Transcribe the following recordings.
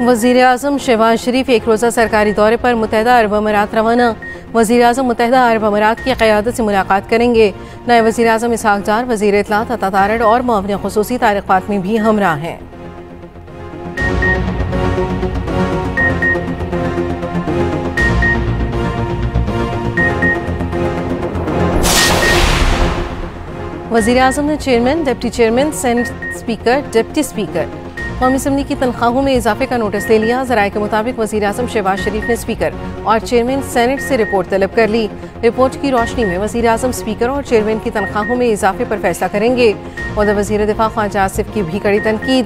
वज़ीर-ए-आज़म शहबाज शरीफ एक रोज़ा सरकारी दौरे पर मुत्तहिदा अरब अमीरात रवाना। वज़ीर-ए-आज़म मुत्तहिदा अरब अमीरात की क़यादत से मुलाकात करेंगे। नायब वज़ीर-ए-आज़म इसहाक़ डार, वज़ीर इत्तलात अता तारड़ और मुआविन ख़ुसूसी तारिक़ फ़ातमी भी हमरा हैं। वज़ीर-ए-आज़म ने chairman, deputy chairman, senate speaker, deputy speaker कौमी असम्बली की तनख्वाहों में इजाफे का नोटिस ले लिया। ज़राए के मुताबिक वज़ीर-ए-आज़म शहबाज शरीफ ने स्पीकर और चेयरमैन सेनेट से रिपोर्ट तलब कर ली। रिपोर्ट की रोशनी में वज़ीर-ए-आज़म स्पीकर और चेयरमैन की तनख्वाहों में इजाफे पर फैसला करेंगे। उधर वज़ीर दिफा ख्वाजा आसिफ की भी कड़ी तनकीद।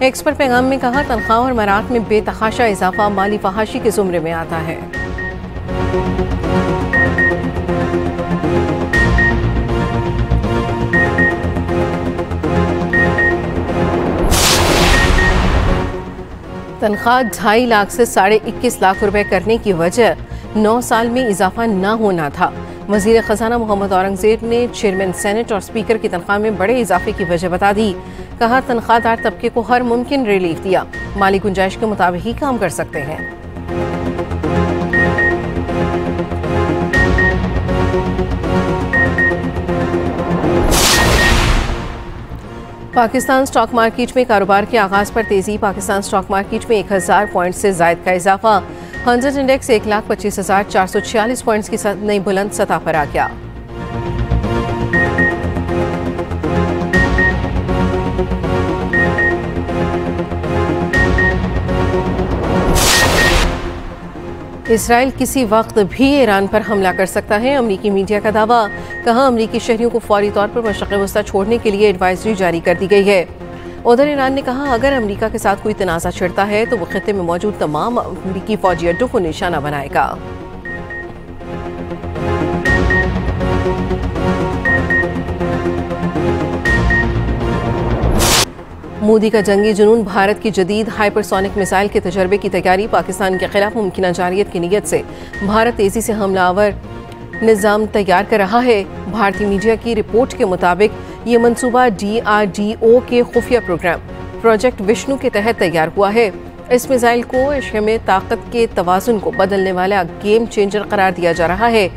एक्स पर पैगाम में कहा, तनख्वाह और मरात में बेतहाशा इजाफा माली फहाशी के ज़ुमरे में आता है। तनख्वाह 2.5 लाख से 21.5 लाख रुपए करने की वजह 9 साल में इजाफा न होना था। वज़ीर ख़जाना मोहम्मद औरंगज़ेब ने चेयरमैन सेनेट और स्पीकर की तनख्वाह में बड़े इजाफे की वजह बता दी। कहा, तनख्वाहदार तबके को हर मुमकिन रिलीफ दिया, माली गुंजाइश के मुताबिक ही काम कर सकते हैं। पाकिस्तान स्टॉक मार्केट में कारोबार के आगाज पर तेजी। पाकिस्तान स्टॉक मार्केट में 1000 पॉइंट से जायद का इजाफा। 100 इंडेक्स 1,25,446 पॉइंट्स की नई बुलंद सतह पर आ गया। इसराइल किसी वक्त भी ईरान पर हमला कर सकता है, अमरीकी मीडिया का दावा। कहा, अमरीकी शहरियों को फौरी तौर पर मशरिक़ वस्ता छोड़ने के लिए एडवाइजरी जारी कर दी गई है। उधर ईरान ने कहा, अगर अमरीका के साथ कोई तनाज़ा छिड़ता है तो वो खित्ते में मौजूद तमाम अमरीकी फौजी अड्डों को निशाना बनाएगा। मोदी का जंगी जुनून। भारत की जदीद हाइपरसोनिक मिसाइल के तजर्बे की तैयारी। पाकिस्तान के खिलाफ मुमकिन जारियत की नीयत से भारत तेजी से हमलावर निज़ाम तैयार कर रहा है। भारतीय मीडिया की रिपोर्ट के मुताबिक ये मंसूबा DRDO के खुफिया प्रोग्राम प्रोजेक्ट विष्णु के तहत तैयार हुआ है। इस मिसाइल को एशिया में ताकत के तवाज़ुन को बदलने वाला गेम चेंजर करार दिया जा रहा है।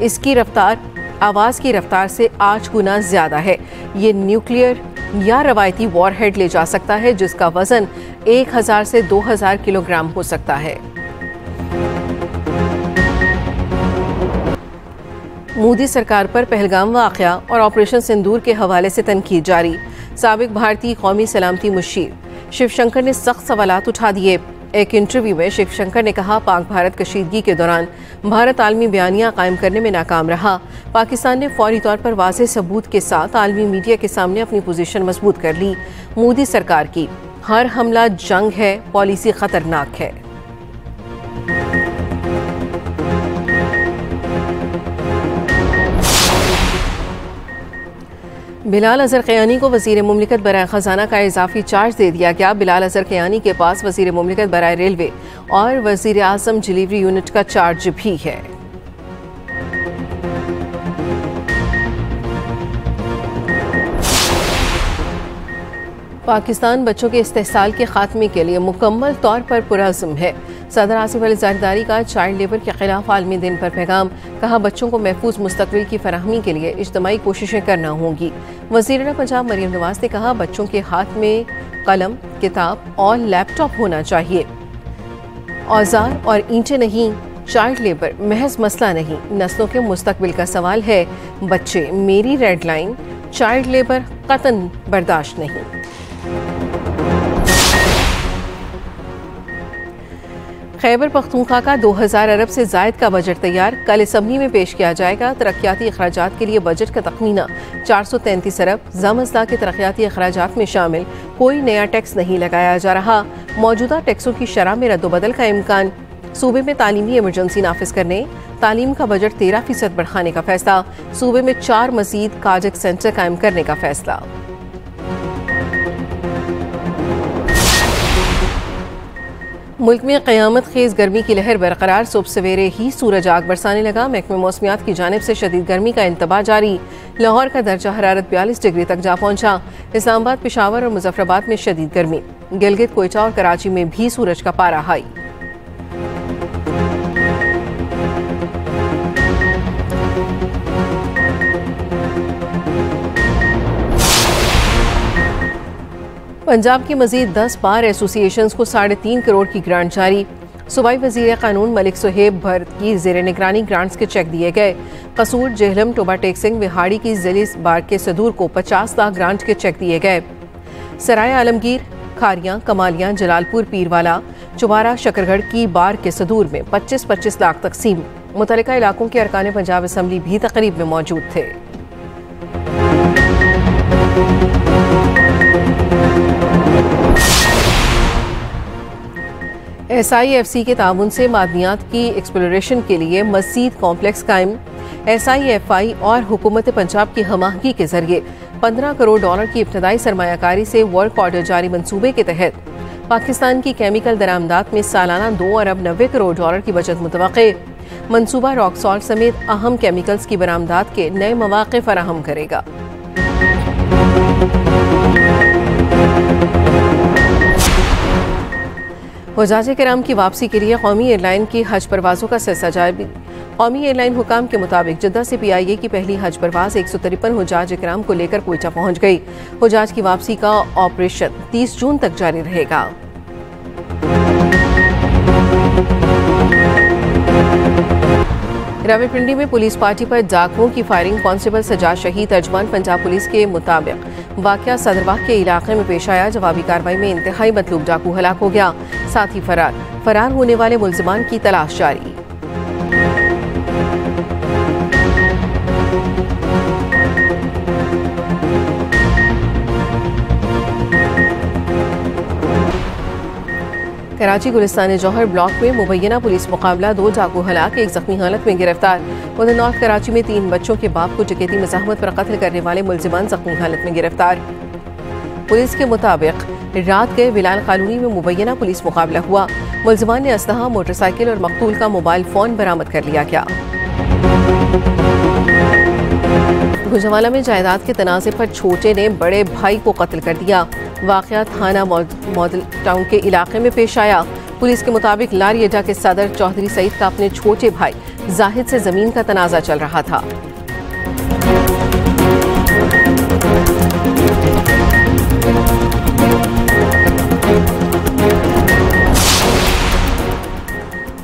इसकी रफ्तार आवाज़ की रफ्तार से 8 गुना ज़्यादा है। ये न्यूक्लियर या रवायती वॉरहेड ले जा सकता है, जिसका वजन 1000 से 2000 किलोग्राम हो सकता है। मोदी सरकार पर पहलगाम वाक़या और ऑपरेशन सिंदूर के हवाले से तनकीद जारी। साबिक भारतीय कौमी सलामती मुशीर शिव शंकर ने सख्त सवालात उठा दिए। एक इंटरव्यू में शिव शंकर ने कहा, पाक भारत कशीदगी के दौरान भारत आलमी बयानिया कायम करने में नाकाम रहा। पाकिस्तान ने फौरी तौर पर वाज़ेह सबूत के साथ आलमी मीडिया के सामने अपनी पोजीशन मजबूत कर ली। मोदी सरकार की हर हमला जंग है, पॉलिसी खतरनाक है। बिलाल अजहर क़यानी को वज़ीर मुमलिकत बराए ख़जाना का इजाफी चार्ज दे दिया गया। बिलाल अजहर क़यानी के पास वज़ीर मुमलिकत बराए रेलवे और वज़ीर आज़म डिलीवरी यूनिट का चार्ज भी है। पाकिस्तान बच्चों के इस्तेहसाल के खात्मे के लिए मुकम्मल तौर पर पुरअज़्म है। सदर आसिफ अली ज़रदारी का चाइल्ड लेबर के खिलाफ आलमी दिन पर पैगाम। कहा, बच्चों को महफूज मुस्तक़बिल की फराहमी के लिए इज्तिमाई कोशिशें करना होंगी। वज़ीर पंजाब मरियम नवाज ने कहा, बच्चों के हाथ में कलम, किताब और लैपटॉप होना चाहिए। औजार और ईंटें नहीं। चाइल्ड लेबर महज मसला नहीं, नस्लों के मुस्तक़बिल का सवाल है। बच्चे मेरी रेड लाइन, चाइल्ड लेबर कतन बर्दाश्त नहीं। खैबर पख्तूनख्वा का 2000 अरब से जायद का बजट तैयार। कल असम्बली में पेश किया जाएगा। तरक्याती अखराजात के लिए बजट का तखमीना 433 अरब। ज़म-अज़दा के तरक्याती अखराजात में शामिल कोई नया टैक्स नहीं लगाया जा रहा। मौजूदा टैक्सों की शरह में रद्दोबदल का इम्कान। सूबे में तालीमी इमरजेंसी नाफिज करने। तालीम का बजट 13% बढ़ाने का फैसला। सूबे में 4 मजीद काजक सेंटर कायम करने का फैसला। मुल्क में क़यामत खेज गर्मी की लहर बरकरार। सुबह सवेरे ही सूरज आग बरसाने लगा। महकमे मौसमियात की जानिब से शदीद गर्मी का इंतबाह जारी। लाहौर का दर्जा हरारत 42 डिग्री तक जा पहुंचा। इस्लामाबाद, पेशावर और मुजफ्फराबाद में शदीद गर्मी। गिलगित, कोयटा और कराची में भी सूरज का पारा हाई। पंजाब की मजीद 10 बार एसोसिएशंस को 3.5 करोड़ की ग्रांट जारी। सूबाई वजीर कानून मलिक सुहेब भरत की जेर निगरानी ग्रांट्स के चेक दिए गए। कसूर, जेहलम, टोबा टेक्सिंग, विहाड़ी की जिली बार के सदूर को 50 लाख ग्रांट के चेक दिए गए। सराय आलमगीर, खारियां, कमालियां, जलालपुर, पीरवाला, चुबारा, शकरगढ़ की बार के सदूर में 25-25 लाख तकसीम। मुतल्लिका इलाकों के अरकान पंजाब असम्बली भी तकरीब में मौजूद थे। SIFC के ताउन से मादनियात की एक्सप्लोरेशन के लिए मज़ीद कॉम्प्लेक्स कायम। SIFI और हुकूमत पंजाब की हमाहंगी के जरिए 15 करोड़ डॉलर की इब्तदाई सरमायाकारी से वर्क ऑर्डर जारी मंसूबे के तहत पाकिस्तान की केमिकल दरामदात में सालाना 2 अरब 90 करोड़ डॉलर की बचत मुतवक्के। मंसूबा रॉक सॉल्ट समेत अहम केमिकल्स की बरामदात के नए मौके फराहम करेगा। हुज्जाज किराम की वापसी के लिए कौमी एयरलाइन की हज परवाज़ों का सिलसिला जारी। कौमी एयरलाइन हुकाम के मुताबिक जिद्दा से PIA की पहली हज परवाज़ 153 हुज्जाज किराम को लेकर कोयटा पहुंच गई। हुज्जाज की वापसी का ऑपरेशन 30 जून तक जारी रहेगा। रावलपिंडी में पुलिस पार्टी पर डाकुओं की फायरिंग। कांस्टेबल सजाद शहीद। तर्जमान पंजाब पुलिस के मुताबिक वाकया सदरबाग के इलाके में पेश आया। जवाबी कार्रवाई में इंतहाई मतलूब डाकू हलाक हो गया, साथ ही फरार होने वाले मुल्जिमान की तलाश जारी। कराची गुलिस्तान जौहर ब्लॉक में मुबैना पुलिस मुकाबला। 2 डाकू हलाक, 1 जख्मी हालत में गिरफ्तार। उधर नॉर्थ कराची में 3 बच्चों के बाप को डकैती मज़ाहमत पर कत्ल करने वाले मुल्जिमान जख्मी हालत में गिरफ्तार। पुलिस के मुताबिक रात गए बिलाल कॉलोनी में मुबैना पुलिस मुकाबला हुआ। मुल्जिमान ने असलहा, मोटरसाइकिल और मकतूल का मोबाइल फ़ोन बरामद कर लिया गया। गुजरावाला में जायदाद के तनाज़े पर छोटे ने बड़े भाई को कत्ल कर दिया। वाक़या थाना मॉडल टाउन के इलाके में पेश आया। पुलिस के मुताबिक लारी अड्डा के सदर चौधरी सईद का अपने छोटे भाई जाहिद से जमीन का तनाज़ा चल रहा था।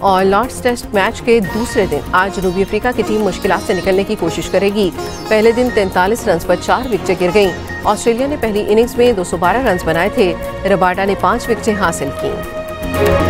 और लॉर्ड्स टेस्ट मैच के दूसरे दिन आज जनूबी अफ्रीका की टीम मुश्किलात से निकलने की कोशिश करेगी। पहले दिन 43 रन पर 4 विकेटें गिर गईं। ऑस्ट्रेलिया ने पहली इनिंग्स में 212 रन बनाए थे। रबाडा ने 5 विकेटें हासिल की।